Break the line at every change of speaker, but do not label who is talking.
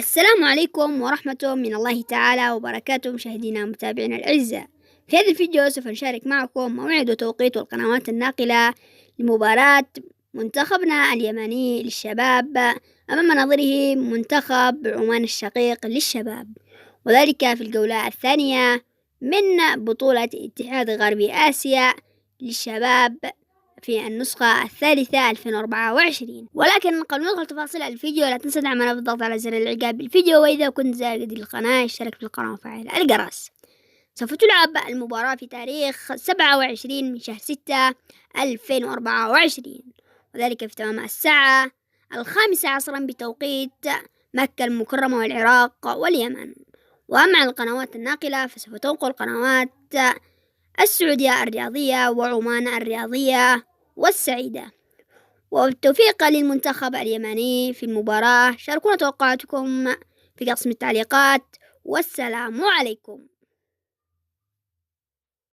السلام عليكم ورحمة من الله تعالى وبركاته، مشاهدينا ومتابعينا الأعزاء. في هذا الفيديو سوف نشارك معكم موعد وتوقيت القنوات الناقلة لمباراة منتخبنا اليمني للشباب أمام نظيره منتخب عمان الشقيق للشباب، وذلك في الجولة الثانية من بطولة اتحاد غربي آسيا للشباب في النسخة الثالثة 2024. ولكن قبل ما ندخل تفاصيل الفيديو لا تنسى دعمنا بالضغط على زر الاعجاب بالفيديو، وإذا كنت زائر جديد للقناة اشترك في القناة وفعل الجرس. سوف تلعب المباراة في تاريخ 27 من شهر 6 2024، وذلك في تمام الساعة 5 عصرا بتوقيت مكة المكرمة والعراق واليمن. وأما القنوات الناقلة فسوف تنقل قنوات السعودية الرياضية وعمان الرياضية والسعيدة. والتوفيق للمنتخب اليمني في المباراة. شاركونا توقعاتكم في قسم التعليقات، والسلام عليكم.